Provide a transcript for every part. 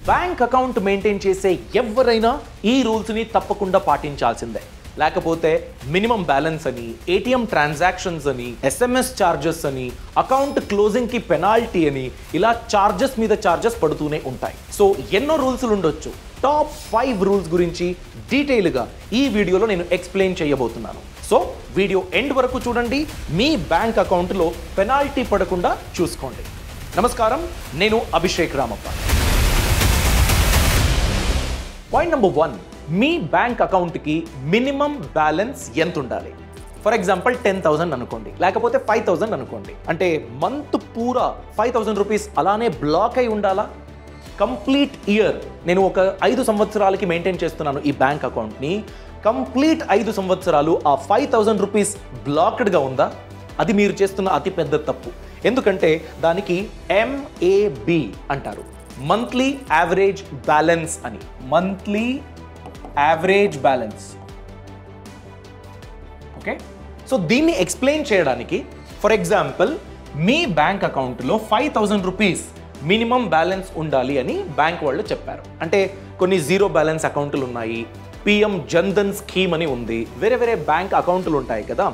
Bank account maintain చేసే ఎవరైనా ఈ రూల్స్ని తప్పకుండా పాటించాల్సిందే. లేకపోతే మినిమం బ్యాలెన్స్ అని, ఏటీఎం ట్రాన్సాక్షన్స్ అని, SMS ఛార్జెస్ అని, అకౌంట్ క్లోజింగ్కి పెనాల్టీ అని, ఇలా ఛార్జెస్ మీద ఛార్జెస్ పడుతూనే ఉంటాయి. సో ఎన్నో రూల్స్లు ఉండొచ్చు. టాప్ 5 రూల్స్ గురించి డీటెయిల్గా ఈ వీడియోలో నేను ఎక్స్ప్లెయిన్ చేయబోతున్నాను. సో వీడియో ఎండ్ వరకు చూడండి, మీ బ్యాంక్ అకౌంట్లో పెనాల్టీ పడకుండా చూసుకోండి. నమస్కారం, నేను అభిషేక్ రామప్ప. పాయింట్ నెంబర్ 1, మీ బ్యాంక్ అకౌంట్కి మినిమం బ్యాలెన్స్ ఎంత ఉండాలి? ఫర్ ఎగ్జాంపుల్ 10,000 అనుకోండి, లేకపోతే 5,000 అనుకోండి. అంటే మంత్ పూరా 5,000 రూపీస్ అలానే బ్లాక్ అయి ఉండాలా? కంప్లీట్ ఇయర్ నేను ఒక 5 సంవత్సరాలకి మెయింటైన్ చేస్తున్నాను ఈ బ్యాంక్ అకౌంట్ని. కంప్లీట్ 5 సంవత్సరాలు ఆ 5,000 రూపీస్ బ్లాక్డ్గా ఉందా? అది మీరు చేస్తున్న అతిపెద్ద తప్పు. ఎందుకంటే దానికి MAB అంటారు, మంత్లీ యావరేజ్ బ్యాలెన్స్ అని. Monthly average balance. Okay, so దీన్ని ఎక్స్ప్లెయిన్ చేయడానికి ఫర్ ఎగ్జాంపుల్ మీ బ్యాంక్ అకౌంట్లో 5,000 రూపీస్ మినిమం బ్యాలెన్స్ ఉండాలి అని బ్యాంక్ వాళ్ళు చెప్పారు. అంటే కొన్ని జీరో బ్యాలెన్స్ అకౌంట్లు ఉన్నాయి, PM జన్ధన్ స్కీమ్ అని ఉంది, వేరే వేరే బ్యాంక్ అకౌంట్లు ఉంటాయి కదా,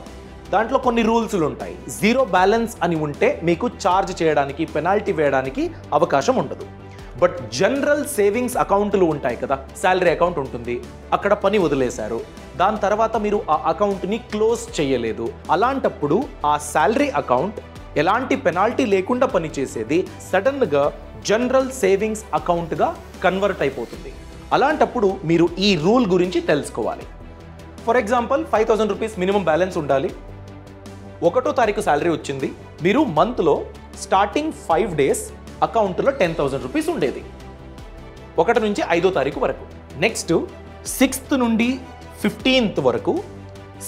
దాంట్లో కొన్ని రూల్స్లు ఉంటాయి. జీరో బ్యాలెన్స్ అని ఉంటే మీకు ఛార్జ్ చేయడానికి, పెనాల్టీ వేయడానికి అవకాశం ఉండదు. బట్ జనరల్ సేవింగ్స్ అకౌంట్లు ఉంటాయి కదా, శాలరీ అకౌంట్ ఉంటుంది, అక్కడ పని వదిలేశారు, దాని తర్వాత మీరు ఆ అకౌంట్ని క్లోజ్ చేయలేదు, అలాంటప్పుడు ఆ శాలరీ అకౌంట్ ఎలాంటి పెనాల్టీ లేకుండా పనిచేసేది సడన్గా జనరల్ సేవింగ్స్ అకౌంట్గా కన్వర్ట్ అయిపోతుంది. అలాంటప్పుడు మీరు ఈ రూల్ గురించి తెలుసుకోవాలి. For example 5,000 rupees minimum balance ఉండాలి. 1వ తారీఖు శాలరీ వచ్చింది, మీరు మంత్లో స్టార్టింగ్ 5 డేస్ అకౌంట్లో 10,000 రూపీస్ ఉండేది, 1 నుంచి 5వ తారీఖు వరకు. నెక్స్ట్ 6th నుండి 15th వరకు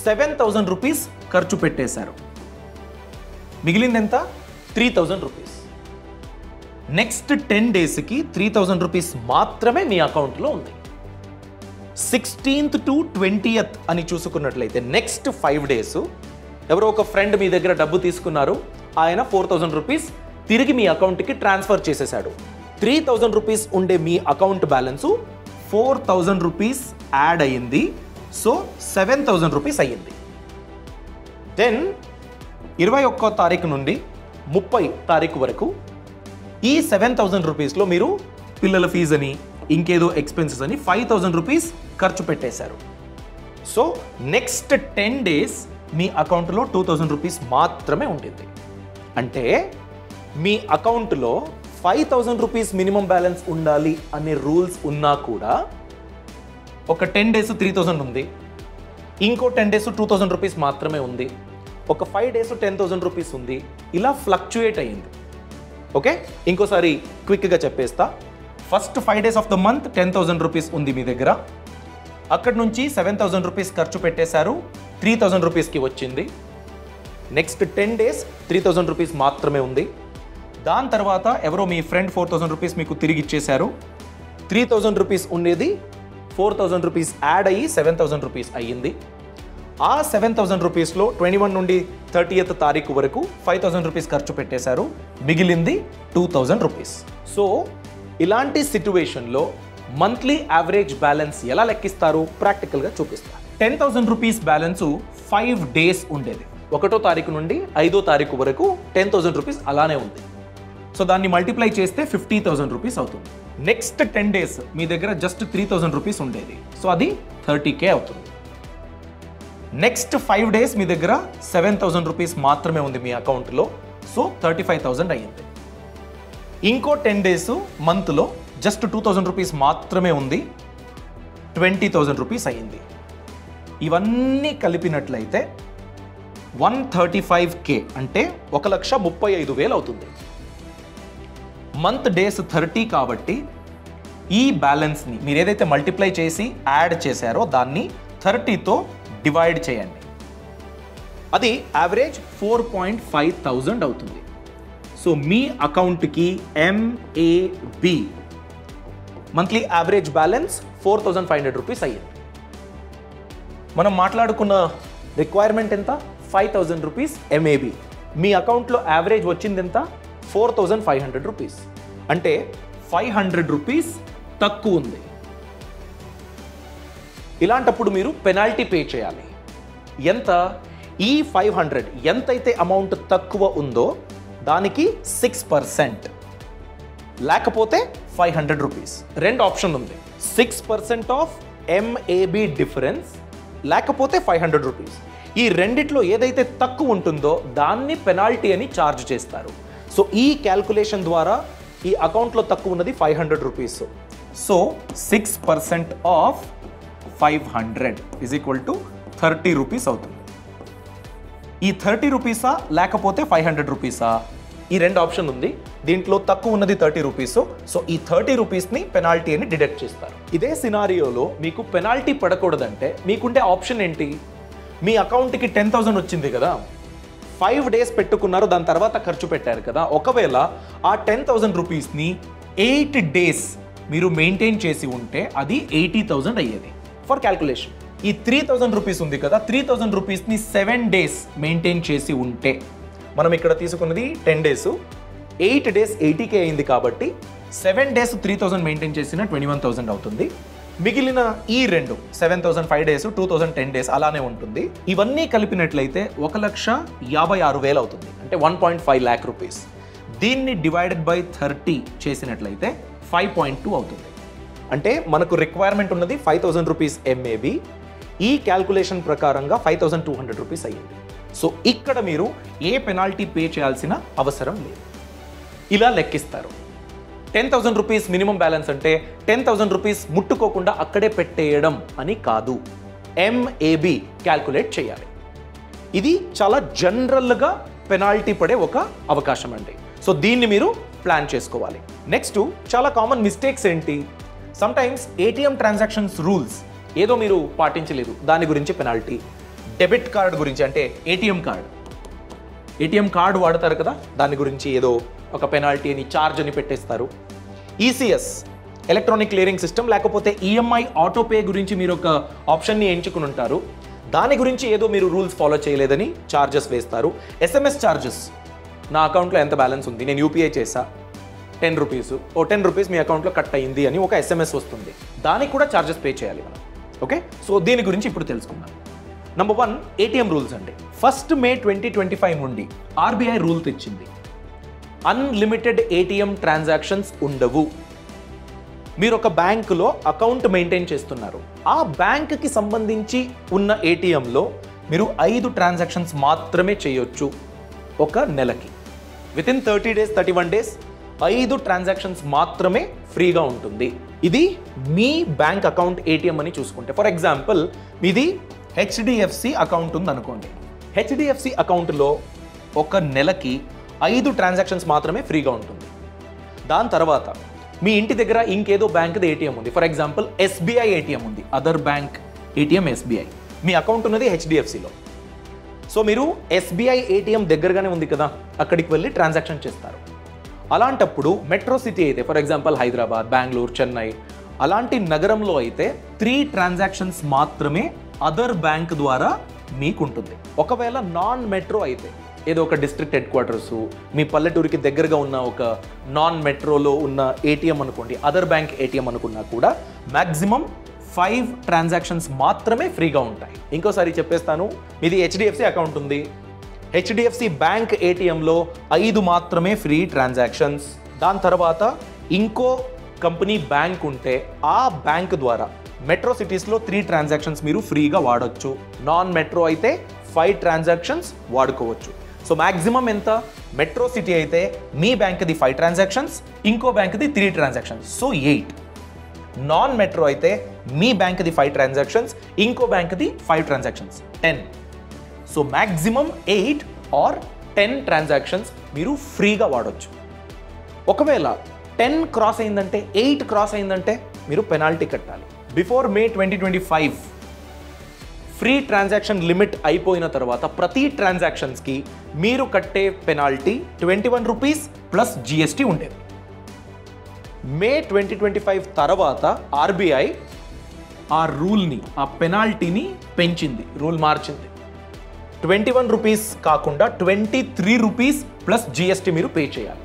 7,000 రూపీస్ ఖర్చు పెట్టేశారు, మిగిలింది ఎంత? 3,000 రూపీస్. నెక్స్ట్ 10 డేస్కి 3,000 రూపీస్ మాత్రమే మీ అకౌంట్లో ఉంది. 16th to 20th అని చూసుకున్నట్లయితే నెక్స్ట్ 5 డేస్ ఎవరో ఒక ఫ్రెండ్ మీ దగ్గర డబ్బు తీసుకున్నారు, ఆయన 4,000 రూపీస్ తిరిగి మీ అకౌంట్కి ట్రాన్స్ఫర్ చేసేసాడు. 3,000 రూపీస్ ఉండే మీ అకౌంట్ బ్యాలెన్సు 4,000 రూపీస్ యాడ్ అయ్యింది, సో 7,000 రూపీస్ అయ్యింది. దెన్ 21వ తారీఖు నుండి 30వ తారీఖు వరకు ఈ 7,000 రూపీస్లో మీరు పిల్లల ఫీజు అని, ఇంకేదో ఎక్స్పెన్సెస్ అని 5,000 రూపీస్ ఖర్చు పెట్టేశారు. సో నెక్స్ట్ 10 డేస్ మీ అకౌంట్లో 2,000 రూపీస్ మాత్రమే ఉండింది. అంటే మీ అకౌంట్లో 5,000 రూపీస్ మినిమం బ్యాలెన్స్ ఉండాలి అనే రూల్స్ ఉన్నా కూడా ఒక 10 డేస్ 3,000 ఉంది, ఇంకో 10 డేస్ 2,000 రూపీస్ మాత్రమే ఉంది, ఒక 5 డేస్ 10,000 రూపీస్ ఉంది, ఇలా ఫ్లక్చుయేట్ అయ్యింది. ఓకే, ఇంకోసారి క్విక్గా చెప్పేస్తా. First 5 days of the month 10,000 rupees ఉంది మీ దగ్గర, అక్కడి నుంచి 7,000 రూపీస్ ఖర్చు పెట్టేశారు, 3,000 రూపీస్కి వచ్చింది. నెక్స్ట్ 10 డేస్ 3,000 రూపీస్ మాత్రమే ఉంది. దాని తర్వాత ఎవరో మీ ఫ్రెండ్ 4,000 రూపీస్ మీకు తిరిగి ఇచ్చేశారు, 3,000 రూపీస్ ఉండేది 4,000 రూపీస్ యాడ్ అయ్యి 7,000 రూపీస్ అయ్యింది. ఆ 7,000 రూపీస్లో 21 నుండి 30th తారీఖు వరకు 5,000 రూపీస్ ఖర్చు పెట్టేశారు, మిగిలింది 2,000 రూపీస్. సో ఇలాంటి సిట్యువేషన్లో మంత్లీ యావరేజ్ బ్యాలెన్స్ ఎలా లెక్కిస్తారు ప్రాక్టికల్గా చూపిస్తారు. 10,000 రూపీస్ బ్యాలెన్సు 5 డేస్ ఉండేది, 1వ తారీఖు నుండి 5వ తారీఖు వరకు 10,000 రూపీస్ అలానే ఉంది. సో దాన్ని మల్టిప్లై చేస్తే 50,000 రూపీస్ అవుతుంది. నెక్స్ట్ 10 డేస్ మీ దగ్గర జస్ట్ 3,000 రూపీస్ ఉండేది, సో అది 30K అవుతుంది. నెక్స్ట్ 5 డేస్ మీ దగ్గర 7,000 రూపీస్ మాత్రమే ఉంది మీ అకౌంట్లో, సో 35,000 అయ్యింది. ఇంకో 10 డేస్ మంత్లో జస్ట్ 2,000 రూపీస్ మాత్రమే ఉంది, 20,000 రూపీస్ అయ్యింది. ఇవన్నీ కలిపినట్లయితే 135K అంటే 1,35,000 అవుతుంది. మంత్ డేస్ 30 కాబట్టి ఈ బ్యాలెన్స్ని మీరు ఏదైతే మల్టిప్లై చేసి యాడ్ చేశారో దాన్ని 30తో డివైడ్ చేయండి, అది యావరేజ్ 4,500 అవుతుంది. సో మీ అకౌంట్కి MAB monthly average balance 4,500 rupees అయ్యింది. మనం మాట్లాడుకున్న రిక్వైర్మెంట్ ఎంత? 5,000 రూపీస్ MAB. మీ అకౌంట్లో యావరేజ్ వచ్చింది ఎంత? 4,500 రూపీస్. అంటే 500 రూపీస్ తక్కువ ఉంది. ఇలాంటప్పుడు మీరు పెనాల్టీ పే చేయాలి. ఎంత? ఈ 500 ఎంతైతే అమౌంట్ తక్కువ ఉందో దానికి 6%, లేకపోతే 500 రూపీస్. రెండు ఆప్షన్ ఉంది, 6% ఆఫ్ MAB డిఫరెన్స్ లేకపోతే 500 రూపీస్. ఈ రెండిట్లో ఏదైతే తక్కువ ఉంటుందో దాన్ని పెనాల్టీ అని ఛార్జ్ చేస్తారు. సో ఈ క్యాల్కులేషన్ ద్వారా ఈ అకౌంట్లో తక్కువ ఉన్నది 500 rupees. So 6% of 500 is equal to 30 rupees అవుతుంది. ఈ 30 రూపీసా లేకపోతే 500 రూపీసా? ఈ రెండు ఆప్షన్ ఉంది. దీంట్లో తక్కువ ఉన్నది 30 రూపీస్. సో ఈ 30 రూపీస్ని పెనాల్టీ అని డిడక్ట్ చేస్తారు. ఇదే సినారియోలో మీకు పెనాల్టీ పడకూడదంటే మీకుండే ఆప్షన్ ఏంటి? మీ అకౌంట్కి 10,000 వచ్చింది కదా, 5 డేస్ పెట్టుకున్నారు, దాని తర్వాత ఖర్చు పెట్టారు కదా. ఒకవేళ ఆ 10,000 రూపీస్ని 8 డేస్ మీరు మెయింటైన్ చేసి ఉంటే అది 80,000 అయ్యేది. ఫర్ క్యాల్కులేషన్, ఈ 3,000 రూపీస్ ఉంది కదా, 3,000 రూపీస్ని 7 డేస్ మెయింటైన్ చేసి ఉంటే, మనం ఇక్కడ తీసుకున్నది 10 డేస్, 8 డేస్ 80K అయింది కాబట్టి 7 డేస్ 3,000 మెయింటైన్ చేసిన 21,000 అవుతుంది. మిగిలిన ఈ రెండు 7,000 5 డేస్, 2,000 10 డేస్ అలానే ఉంటుంది. ఇవన్నీ కలిపినట్లయితే 1,56,000 అవుతుంది, అంటే 1.5 lakh రూపీస్. దీన్ని డివైడెడ్ బై 30 చేసినట్లయితే 5.2 అవుతుంది. అంటే మనకు రిక్వైర్మెంట్ ఉన్నది 5,000 రూపీస్ MAB. ఈ క్యాల్కులేషన్ ప్రకారంగా 5,200 రూపీస్ అయ్యింది. సో ఇక్కడ మీరు ఏ పెనాల్టీ పే చేయాల్సిన అవసరం లేదు. ఇలా లెక్కిస్తారు. 10,000 రూపీస్ మినిమం బ్యాలెన్స్ అంటే 10,000 రూపీస్ ముట్టుకోకుండా అక్కడే పెట్టేయడం అని కాదు, MAB క్యాల్కులేట్ చేయాలి. ఇది చాలా జనరల్గా పెనాల్టీ పడే ఒక అవకాశం అండి. సో దీన్ని మీరు ప్లాన్ చేసుకోవాలి. నెక్స్ట్, చాలా కామన్ మిస్టేక్స్ ఏంటి? సమ్టైమ్స్ ATM ట్రాన్సాక్షన్స్ రూల్స్ ఏదో మీరు పాటించలేదు, దాని గురించి పెనాల్టీ. డెబిట్ కార్డ్ గురించి, అంటే ATM కార్డ్ వాడతారు కదా, దాని గురించి ఏదో ఒక పెనాల్టీ అని, ఛార్జ్ అని పెట్టేస్తారు. ECS ఎలక్ట్రానిక్ క్లియరింగ్ సిస్టమ్ లేకపోతే EMI ఆటోపే గురించి మీరు ఒక ఆప్షన్ని ఎంచుకుని ఉంటారు, దాని గురించి ఏదో మీరు రూల్స్ ఫాలో చేయలేదని ఛార్జెస్ వేస్తారు. SMS ఛార్జెస్, నా అకౌంట్లో ఎంత బ్యాలెన్స్ ఉంది, నేను UPI చేసా 10 రూపీస్, 10 రూపీస్ మీ అకౌంట్లో కట్ అయ్యింది అని ఒక SMS వస్తుంది, దానికి కూడా ఛార్జెస్ పే చేయాలి మనం. ఓకే, సో దీని గురించి ఇప్పుడు తెలుసుకుందాం. నంబర్ 1, ATM రూల్స్ అండి. 1 మే 2025 నుండి RBI రూల్ తెచ్చింది, అన్లిమిటెడ్ ATM ట్రాన్సాక్షన్స్ ఉండవు. మీరు ఒక బ్యాంకులో అకౌంట్ మెయింటైన్ చేస్తున్నారు, ఆ బ్యాంక్కి సంబంధించి ఉన్న ATMలో మీరు 5 ట్రాన్సాక్షన్స్ మాత్రమే చేయొచ్చు ఒక నెలకి. వితిన్ 30 డేస్ 31 డేస్ 5 ట్రాన్సాక్షన్స్ మాత్రమే ఫ్రీగా ఉంటుంది. ఇది మీ బ్యాంక్ అకౌంట్ ATM అని చూసుకుంటే, ఫర్ ఎగ్జాంపుల్ మీది HDFC అకౌంట్ ఉంది అనుకోండి. HDFC అకౌంట్లో ఒక నెలకి 5 ట్రాన్సాక్షన్స్ మాత్రమే ఫ్రీగా ఉంటుంది. దాని తర్వాత మీ ఇంటి దగ్గర ఇంకేదో బ్యాంక్ది ATM ఉంది, ఫర్ ఎగ్జాంపుల్ SBI ATM ఉంది, అదర్ బ్యాంక్ ATM SBI. మీ అకౌంట్ ఉన్నది HDFCలో. సో మీరు SBI ATM దగ్గరగానే ఉంది కదా, అక్కడికి వెళ్ళి ట్రాన్సాక్షన్ చేస్తారు. అలాంటప్పుడు మెట్రో సిటీ అయితే, ఫర్ ఎగ్జాంపుల్ హైదరాబాద్, బెంగళూరు, చెన్నై అలాంటి నగరంలో అయితే 3 ట్రాన్సాక్షన్స్ మాత్రమే అదర్ బ్యాంక్ ద్వారా మీకుంటుంది. ఒకవేళ నాన్ మెట్రో అయితే, ఏదో ఒక డిస్ట్రిక్ట్ హెడ్ క్వార్టర్స్, మీ పల్లెటూరికి దగ్గరగా ఉన్న ఒక నాన్ మెట్రోలో ఉన్న ATM అనుకోండి, అదర్ బ్యాంక్ ATM అనుకున్నా కూడా మ్యాక్సిమం 5 ట్రాన్సాక్షన్స్ మాత్రమే ఫ్రీగా ఉంటాయి. ఇంకోసారి చెప్పేస్తాను, మీది HDFC అకౌంట్ ఉంది, HDFC బ్యాంక్ ATMలో 5 మాత్రమే ఫ్రీ ట్రాన్సాక్షన్స్. దాని తర్వాత ఇంకో కంపెనీ బ్యాంక్ ఉంటే ఆ బ్యాంక్ ద్వారా మెట్రో సిటీస్లో 3 ట్రాన్సాక్షన్స్ మీరు ఫ్రీగా వాడచ్చు. నాన్ మెట్రో అయితే 5 ట్రాన్సాక్షన్స్ వాడుకోవచ్చు. సో మ్యాక్సిమం ఎంత? మెట్రో సిటీ అయితే మీ బ్యాంక్ది 5 ట్రాన్సాక్షన్స్, ఇంకో బ్యాంక్ది 3 ట్రాన్సాక్షన్స్, సో 8. నాన్ మెట్రో అయితే మీ బ్యాంక్ది 5 ట్రాన్సాక్షన్స్, ఇంకో బ్యాంక్ది 5 transactions, 10. So maximum 8 or 10 transactions మీరు ఫ్రీగా వాడచ్చు. ఒకవేళ 10 క్రాస్ అయిందంటే, 8 క్రాస్ అయిందంటే మీరు పెనాల్టీ కట్టాలి. బిఫోర్ మే 2025 ఫ్రీ ట్రాన్సాక్షన్ లిమిట్ అయిపోయిన తర్వాత ప్రతి ట్రాన్సాక్షన్స్కి మీరు కట్టే పెనాల్టీ 21 రూపీస్ ప్లస్ GST ఉండేది. మే 2025 తర్వాత RBI ఆ రూల్ని, ఆ పెనాల్టీని పెంచింది, రూల్ మార్చింది. 21 రూపీస్ కాకుండా 23 రూపీస్ ప్లస్ GST మీరు పే చేయాలి.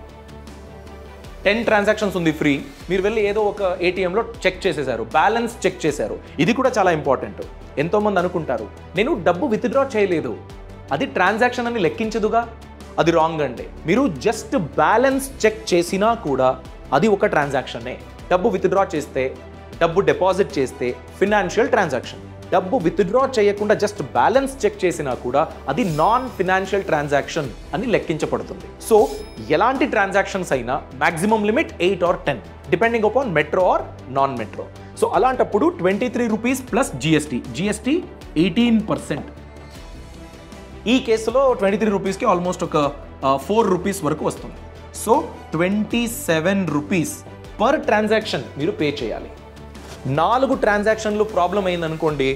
10 ట్రాన్సాక్షన్స్ ఉంది ఫ్రీ, మీరు వెళ్ళి ఏదో ఒక ఏటీఎంలో చెక్ చేసేసారు, బ్యాలెన్స్ చెక్ చేశారు. ఇది కూడా చాలా ఇంపార్టెంట్. ఎంతోమంది అనుకుంటారు నేను డబ్బు విత్డ్రా చేయలేదు, అది ట్రాన్సాక్షన్ అని లెక్కించదుగా. అది రాంగ్ అండి. మీరు జస్ట్ బ్యాలెన్స్ చెక్ చేసినా కూడా అది ఒక ట్రాన్సాక్షనే. డబ్బు విత్డ్రా చేస్తే, డబ్బు డిపాజిట్ చేస్తే ఫినాన్షియల్ ట్రాన్సాక్షన్. డబ్బు విత్డ్రా చేయకుండా జస్ట్ బ్యాలెన్స్ చెక్ చేసినా కూడా అది నాన్ ఫినాన్షియల్ ట్రాన్సాక్షన్ అని లెక్కించబడుతుంది. సో ఎలాంటి ట్రాన్సాక్షన్స్ అయినా maximum limit 8 or 10 depending upon metro or non metro. So అలాంటప్పుడు 23 రూపీస్ ప్లస్ జిఎస్టీ 18%. ఈ కేసులో 23 రూపీస్కి ఆల్మోస్ట్ ఒక 4 రూపీస్ వరకు వస్తుంది. సో 27 రూపీస్ పర్ ట్రాన్సాక్షన్ మీరు పే చేయాలి. 4 ట్రాన్సాక్షన్లు ప్రాబ్లం అయిందనుకోండి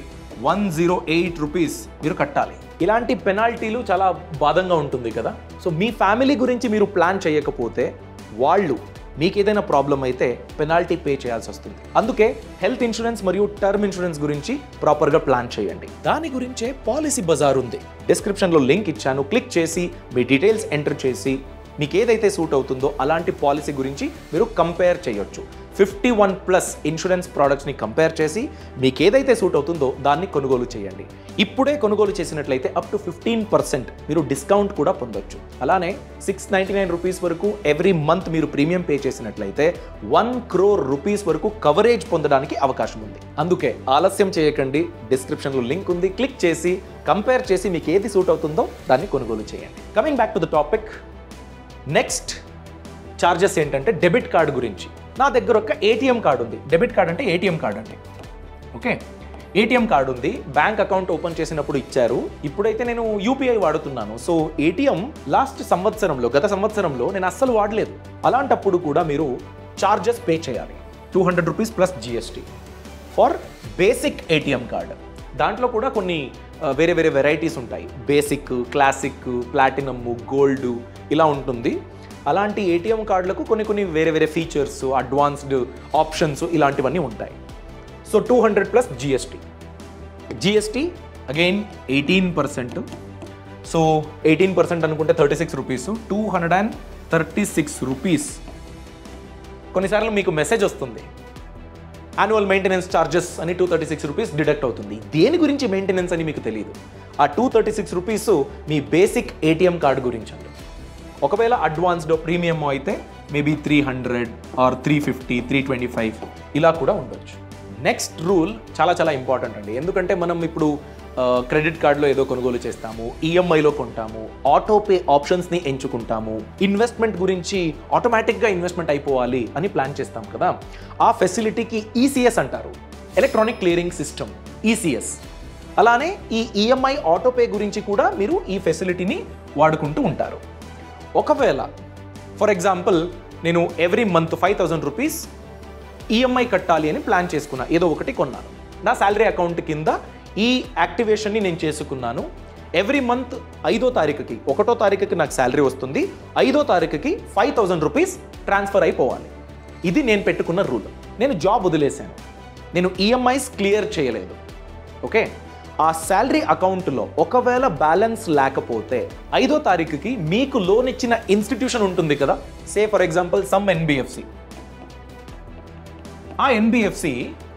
108 రూపీస్ మీరు కట్టాలి. ఇలాంటి పెనాల్టీలు చాలా బాధంగా ఉంటుంది కదా. సో మీ ఫ్యామిలీ గురించి మీరు ప్లాన్ చేయకపోతే వాళ్ళు మీకు ఏదైనా ప్రాబ్లం అయితే పెనాల్టీ పే చేయాల్సి వస్తుంది. అందుకే హెల్త్ ఇన్సూరెన్స్ మరియు టర్మ్ ఇన్సూరెన్స్ గురించి ప్రాపర్గా ప్లాన్ చేయండి. దాని గురించే పాలసీ బజార్ ఉంది. డిస్క్రిప్షన్లో లింక్ ఇచ్చాను, క్లిక్ చేసి మీ డీటెయిల్స్ ఎంటర్ చేసి మీకు ఏదైతే సూట్ అవుతుందో అలాంటి పాలసీ గురించి మీరు కంపేర్ చేయొచ్చు. 51+ ఇన్సూరెన్స్ ప్రోడక్ట్స్ని కంపేర్ చేసి మీకు ఏదైతే సూట్ అవుతుందో దాన్ని కొనుగోలు చేయండి. ఇప్పుడే కొనుగోలు చేసినట్లయితే అప్ టు 15% మీరు డిస్కౌంట్ కూడా పొందొచ్చు. అలానే 699 రూపీస్ వరకు ఎవ్రీ మంత్ మీరు ప్రీమియం పే చేసినట్లయితే 1 crore రూపీస్ వరకు కవరేజ్ పొందడానికి అవకాశం ఉంది. అందుకే ఆలస్యం చేయకండి. డిస్క్రిప్షన్లో లింక్ ఉంది, క్లిక్ చేసి కంపేర్ చేసి మీకు ఏది సూట్ అవుతుందో దాన్ని కొనుగోలు చేయండి. Coming back to the topic, next charges ఏంటంటే డెబిట్ కార్డు గురించి. నా దగ్గర ఒక ఏటీఎం కార్డు ఉంది. డెబిట్ కార్డ్ అంటే ఏటీఎం కార్డు అండి. ఓకే, ఏటీఎం కార్డు ఉంది, బ్యాంక్ అకౌంట్ ఓపెన్ చేసినప్పుడు ఇచ్చారు. ఇప్పుడైతే నేను యూపీఐ వాడుతున్నాను. సో ఏటీఎం గత సంవత్సరంలో నేను అస్సలు వాడలేదు. అలాంటప్పుడు కూడా మీరు చార్జెస్ పే చేయాలి. 200 rupees plus GST for basic ATM card. దాంట్లో కూడా కొన్ని వేరే వేరే వెరైటీస్ ఉంటాయి. బేసిక్, క్లాసిక్, ప్లాటినమ్, గోల్డ్ ఇలా ఉంటుంది. అలాంటి ఏటీఎం కార్డులకు కొన్ని వేరే వేరే ఫీచర్స్, అడ్వాన్స్డ్ ఆప్షన్స్ ఇలాంటివన్నీ ఉంటాయి. So 200 plus GST again 18%. So 18% అనుకుంటే 36 రూపీస్, 236 రూపీస్. కొన్నిసార్లు మీకు మెసేజ్ వస్తుంది, యాన్యువల్ మెయింటెనెన్స్ ఛార్జెస్ అని 236 రూపీస్ డిడక్ట్ అవుతుంది. దేని గురించి మెయింటెనెన్స్ అని మీకు తెలియదు. ఆ 236 రూపీస్ మీ బేసిక్ ఏటీఎం కార్డు గురించి అండి. ఒకవేళ అడ్వాన్స్డ్ ప్రీమియం అయితే మేబీ 300 ఆర్ 350, 325 ఇలా కూడా ఉండొచ్చు. నెక్స్ట్ రూల్ చాలా ఇంపార్టెంట్ అండి. ఎందుకంటే మనం ఇప్పుడు క్రెడిట్ కార్డులో ఏదో కొనుగోలు చేస్తాము, ఈఎంఐలో కొంటాము, ఆటోపే ఆప్షన్స్ని ఎంచుకుంటాము, ఇన్వెస్ట్మెంట్ గురించి ఆటోమేటిక్గా ఇన్వెస్ట్మెంట్ అయిపోవాలి అని ప్లాన్ చేస్తాం కదా. ఆ ఫెసిలిటీకి ఈసీఎస్ అంటారు, ఎలక్ట్రానిక్ క్లియరింగ్ సిస్టమ్, ఈసీఎస్. అలానే ఈ ఈఎంఐ ఆటోపే గురించి కూడా మీరు ఈ ఫెసిలిటీని వాడుకుంటూ ఉంటారు. ఒకవేళ ఫర్ ఎగ్జాంపుల్ నేను ఎవ్రీ మంత్ 5000 రూపీస్ ఈఎంఐ కట్టాలి అని ప్లాన్ చేసుకున్నా, ఏదో ఒకటి కొన్నాను, నా శాలరీ అకౌంట్ కింద ఈ యాక్టివేషన్ని నేను చేసుకున్నాను. ఎవ్రీ మంత్ 5వ తారీఖుకి, 1వ తారీఖుకి నాకు శాలరీ వస్తుంది, 5వ తారీఖుకి 5000 రూపీస్ ట్రాన్స్ఫర్ అయిపోవాలి. ఇది నేను పెట్టుకున్న రూల్. నేను జాబ్ వదిలేశాను, నేను ఈఎంఐస్ క్లియర్ చేయలేదు. ఓకే, ఆ శాలరీ అకౌంట్లో ఒకవేళ బ్యాలెన్స్ లేకపోతే 5వ తారీఖుకి మీకు లోన్ ఇచ్చిన ఇన్స్టిట్యూషన్ ఉంటుంది కదా, say for example some NBFC. ఆ ఎన్బిఎఫ్సి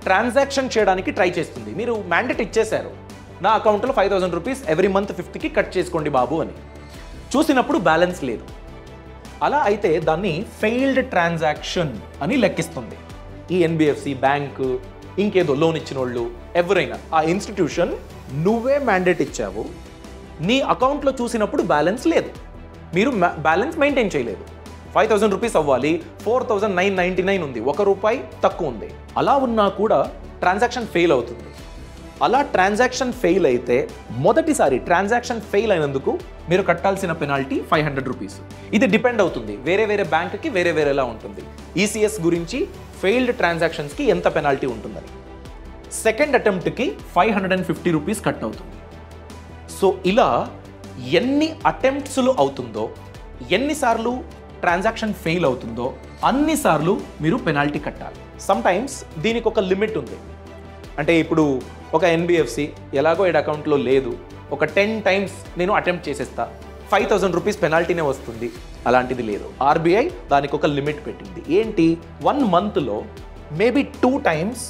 ట్రాన్సాక్షన్ చేయడానికి ట్రై చేస్తుంది. మీరు మ్యాండేట్ ఇచ్చేశారు, నా అకౌంట్లో 5000 rupees every month 5th cut చేసుకోండి బాబు అని. చూసినప్పుడు బ్యాలెన్స్ లేదు. అలా అయితే దాన్ని ఫెయిల్డ్ ట్రాన్సాక్షన్ అని లెక్కిస్తుంది. ఈ ఎన్బిఎఫ్సి, బ్యాంకు, ఇంకేదో లోన్ ఇచ్చిన వాళ్ళు ఎవరైనా, ఆ ఇన్స్టిట్యూషన్ నువ్వే మ్యాండేట్ ఇచ్చావు, నీ అకౌంట్లో చూసినప్పుడు బ్యాలెన్స్ లేదు, మీరు బ్యాలెన్స్ మెయింటైన్ చేయలేదు. 5000 రూపీస్ అవ్వాలి, 4999 ఉంది, ₹1 తక్కువ ఉంది. అలా ఉన్నా కూడా ట్రాన్సాక్షన్ ఫెయిల్ అవుతుంది. అలా ట్రాన్సాక్షన్ ఫెయిల్ అయితే మొదటిసారి ట్రాన్సాక్షన్ ఫెయిల్ అయినందుకు మీరు కట్టాల్సిన పెనాల్టీ 500 రూపీస్. ఇది డిపెండ్ అవుతుంది, వేరే వేరే బ్యాంక్కి వేరేలా ఉంటుంది. ఈసీఎస్ గురించి ఫెయిల్డ్ ట్రాన్సాక్షన్స్కి ఎంత పెనాల్టీ ఉంటుందని. సెకండ్ అటెంప్ట్కి 550 రూపీస్ కట్ అవుతుంది. సో ఇలా ఎన్ని అటెంప్ట్స్లు అవుతుందో, ఎన్నిసార్లు ట్రాన్సాక్షన్ ఫెయిల్ అవుతుందో అన్నిసార్లు మీరు పెనాల్టీ కట్టాలి. సమ్టైమ్స్ దీనికి ఒక లిమిట్ ఉంది. అంటే ఇప్పుడు ఒక ఎన్బిఎఫ్సి ఎలాగో ఈ అకౌంట్లో లేదు, ఒక 10 టైమ్స్ నేను అటెంప్ట్ చేసేస్తా, 5,000 రూపీస్ పెనాల్టీనే వస్తుంది. అలాంటిది లేదు. ఆర్బీఐ దానికి ఒక లిమిట్ పెట్టింది. ఏంటి, 1 మంత్లో మేబీ 2 times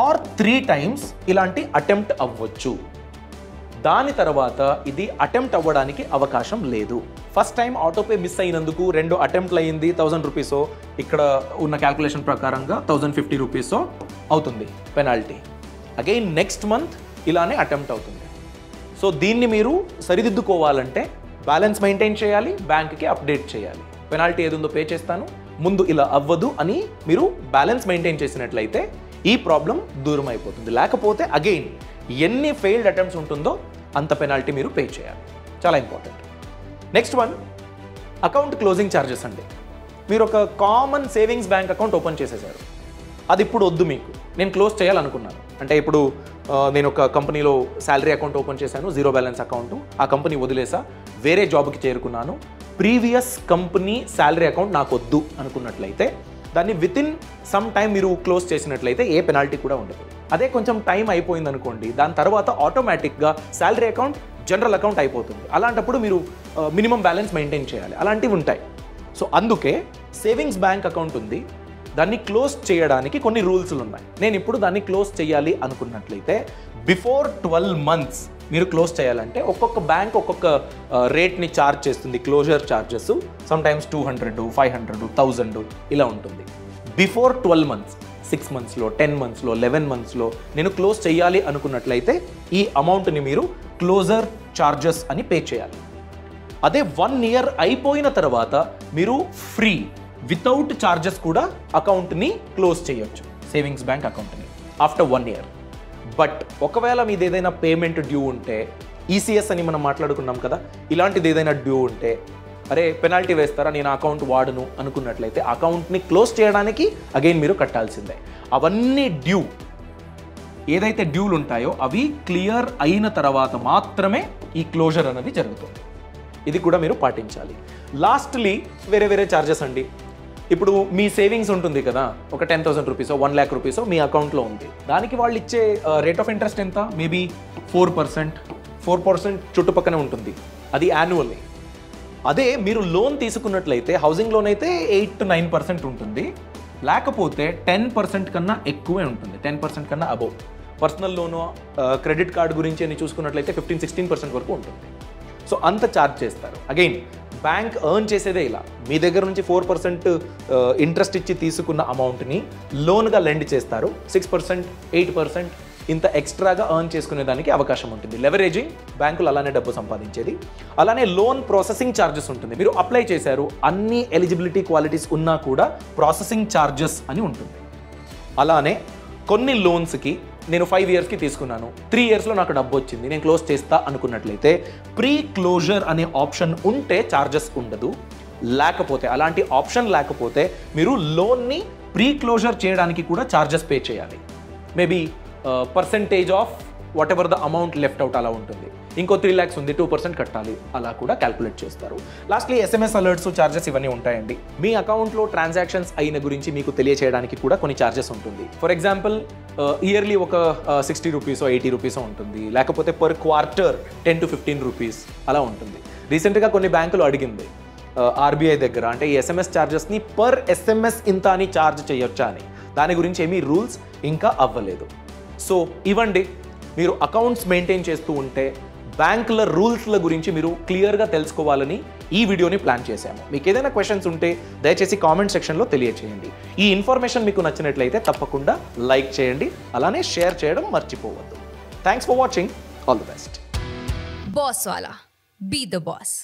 ఆర్ 3 times ఇలాంటి అటెంప్ట్ అవ్వచ్చు. దాని తర్వాత ఇది అటెంప్ట్ అవ్వడానికి అవకాశం లేదు. ఫస్ట్ టైం ఆటోపే మిస్ అయినందుకు 2 అటెంప్ట్లు అయ్యింది, 1000 రూపీసో, ఇక్కడ ఉన్న క్యాల్కులేషన్ ప్రకారంగా 1050 రూపీసో అవుతుంది పెనాల్టీ. అగైన్ నెక్స్ట్ మంత్ ఇలానే అటెంప్ట్ అవుతుంది. సో దీన్ని మీరు సరిదిద్దుకోవాలంటే బ్యాలెన్స్ మెయింటైన్ చేయాలి, బ్యాంక్కి అప్డేట్ చేయాలి. పెనాల్టీ ఏదుందో పే చేస్తాను, ముందు ఇలా అవ్వదు అని మీరు బ్యాలెన్స్ మెయింటైన్ చేసినట్లయితే ఈ ప్రాబ్లం దూరం అయిపోతుంది. లేకపోతే అగైన్ ఎన్ని ఫెయిల్డ్ అటెంప్ట్స్ ఉంటుందో అంత పెనాల్టీ మీరు పే చేయాలి. చాలా important. Next one, account closing charges అండి. మీరు ఒక common savings bank account open చేసేసారు, అది ఇప్పుడు వద్దు మీకు, నేను క్లోజ్ చేయాలనుకున్నాను. అంటే ఇప్పుడు నేను ఒక కంపెనీలో శాలరీ అకౌంట్ ఓపెన్ చేశాను, 0 బ్యాలెన్స్ అకౌంట్, ఆ కంపెనీ వదిలేసా, వేరే జాబ్కి చేరుకున్నాను, ప్రీవియస్ కంపెనీ శాలరీ అకౌంట్ నాకు వద్దు అనుకున్నట్లయితే దాన్ని వితిన్ సమ్ టైం మీరు క్లోజ్ చేసినట్లయితే ఏ పెనాల్టీ కూడా ఉండదు. అదే కొంచెం టైం అయిపోయింది అనుకోండి, దాని తర్వాత ఆటోమేటిక్గా శాలరీ అకౌంట్ జనరల్ అకౌంట్ అయిపోతుంది. అలాంటప్పుడు మీరు మినిమం బ్యాలెన్స్ మెయింటైన్ చేయాలి, అలాంటివి ఉంటాయి. సో అందుకే సేవింగ్స్ బ్యాంక్ అకౌంట్ ఉంది, దాన్ని క్లోజ్ చేయడానికి కొన్ని రూల్స్లు ఉన్నాయి. నేను ఇప్పుడు దాన్ని క్లోజ్ చేయాలి అనుకున్నట్లయితే బిఫోర్ 12 months మీరు క్లోజ్ చేయాలంటే ఒక్కొక్క బ్యాంక్ ఒక్కొక్క రేట్ని ఛార్జ్ చేస్తుంది, క్లోజర్ ఛార్జెస్. సమ్ టైమ్స్ 200, 500, 1000 ఇలా ఉంటుంది. బిఫోర్ 12 months, 6 monthsలో, 10 monthsలో, 11 monthsలో నేను క్లోజ్ చేయాలి అనుకున్నట్లయితే ఈ అమౌంట్ని మీరు క్లోజర్ ఛార్జెస్ అని పే చేయాలి. అదే 1 year అయిపోయిన తర్వాత మీరు ఫ్రీ వితౌట్ ఛార్జెస్ కూడా అకౌంట్ని క్లోజ్ చేయొచ్చు, సేవింగ్స్ బ్యాంక్ అకౌంట్ని ఆఫ్టర్ 1 year. బట్ ఒకవేళ మీది ఏదైనా పేమెంట్ డ్యూ ఉంటే, ఈసీఎస్ అని మనం మాట్లాడుకున్నాం కదా, ఇలాంటిది ఏదైనా డ్యూ ఉంటే, అరే పెనాల్టీ వేస్తారా, నేను అకౌంట్ వాడను అనుకున్నట్లయితే అకౌంట్ని క్లోజ్ చేయడానికి అగైన్ మీరు కట్టాల్సిందే. అవన్నీ డ్యూ, ఏదైతే డ్యూలు ఉంటాయో అవి క్లియర్ అయిన తర్వాత మాత్రమే ఈ క్లోజర్ అనేది జరుగుతుంది. ఇది కూడా మీరు పాటించాలి. లాస్ట్లీ వేరే ఛార్జెస్ అండి. ఇప్పుడు మీ సేవింగ్స్ ఉంటుంది కదా, ఒక 10,000 రూపీసో 1 lakh రూపీసో మీ అకౌంట్లో ఉంది, దానికి వాళ్ళు ఇచ్చే రేట్ ఆఫ్ ఇంట్రెస్ట్ ఎంత, మేబీ 4% చుట్టుపక్కనే ఉంటుంది, అది యాన్యువల్లీ. అదే మీరు లోన్ తీసుకున్నట్లయితే హౌసింగ్ లోన్ అయితే 8 to 9% ఉంటుంది, లేకపోతే 10% కన్నా ఎక్కువే ఉంటుంది, 10% కన్నా above. Personal loan, credit card గురించి అని చూసుకున్నట్లయితే 15-16% వరకు ఉంటుంది. సో అంత ఛార్జ్ చేస్తారు. అగైన్ బ్యాంక్ ఎర్న్ చేసేదే ఇలా, మీ దగ్గర నుంచి 4% ఇంట్రెస్ట్ ఇచ్చి తీసుకున్న అమౌంట్ని లోన్గా లెండ్ చేస్తారు. 6%, 8% ఇంత ఎక్స్ట్రాగా ఎర్న్ చేసుకునే దానికి అవకాశం ఉంటుంది. లెవరేజింగ్, బ్యాంకులు అలానే డబ్బు సంపాదించేది. అలానే లోన్ ప్రాసెసింగ్ ఛార్జెస్ ఉంటుంది. మీరు అప్లై చేశారు, అన్ని ఎలిజిబిలిటీ క్వాలిటీస్ ఉన్నా కూడా ప్రాసెసింగ్ ఛార్జెస్ అని ఉంటుంది. అలానే కొన్ని లోన్స్కి నేను 5 yearsకి తీసుకున్నాను, 3 yearsలో నాకు డబ్బు వచ్చింది, నేను క్లోజ్ చేస్తా అనుకున్నట్లయితే ప్రీ క్లోజర్ అనే ఆప్షన్ ఉంటే ఛార్జెస్ ఉండదు. లేకపోతే అలాంటి ఆప్షన్ లేకపోతే మీరు లోన్ని ప్రీ క్లోజర్ చేయడానికి కూడా ఛార్జెస్ పే చేయాలి. Maybe percentage of what ever the amount left out అలా ఉంటుంది. ఇంకో 3 lakhs ఉంది, 2% కట్టాలి, అలా కూడా క్యాల్కులేట్ చేస్తారు. లాస్ట్లీ SMS అలర్ట్స్, ఛార్జెస్ ఇవన్నీ ఉంటాయండి. మీ అకౌంట్లో ట్రాన్సాక్షన్స్ అయిన గురించి మీకు తెలియచేయడానికి కూడా కొన్ని ఛార్జెస్ ఉంటుంది. ఫర్ ఎగ్జాంపుల్ ఇయర్లీ ఒక 60 రూపీసో 80 రూపీసో ఉంటుంది, లేకపోతే పర్ క్వార్టర్ 10 to 15 రూపీస్ అలా ఉంటుంది. రీసెంట్గా కొన్ని బ్యాంకులు అడిగింది ఆర్బీఐ దగ్గర, అంటే ఈ SMS ఛార్జెస్ని పర్ SMS ఇంత అని ఛార్జ్ చేయొచ్చా అని. దాని గురించి ఏమీ రూల్స్ ఇంకా అవ్వలేదు. సో ఇవ్వండి, మీరు అకౌంట్స్ మెయింటైన్ చేస్తూ ఉంటే బ్యాంకుల రూల్స్ల గురించి మీరు క్లియర్గా తెలుసుకోవాలని ఈ వీడియోని ప్లాన్ చేశాము. మీకు ఏదైనా క్వశ్చన్స్ ఉంటే దయచేసి కామెంట్ సెక్షన్లో తెలియచేయండి. ఈ ఇన్ఫర్మేషన్ మీకు నచ్చినట్లయితే తప్పకుండా లైక్ చేయండి, అలానే షేర్ చేయడం మర్చిపోవద్దు. Thanks for watching. All the best. Boss వాలా, బీ ద బాస్.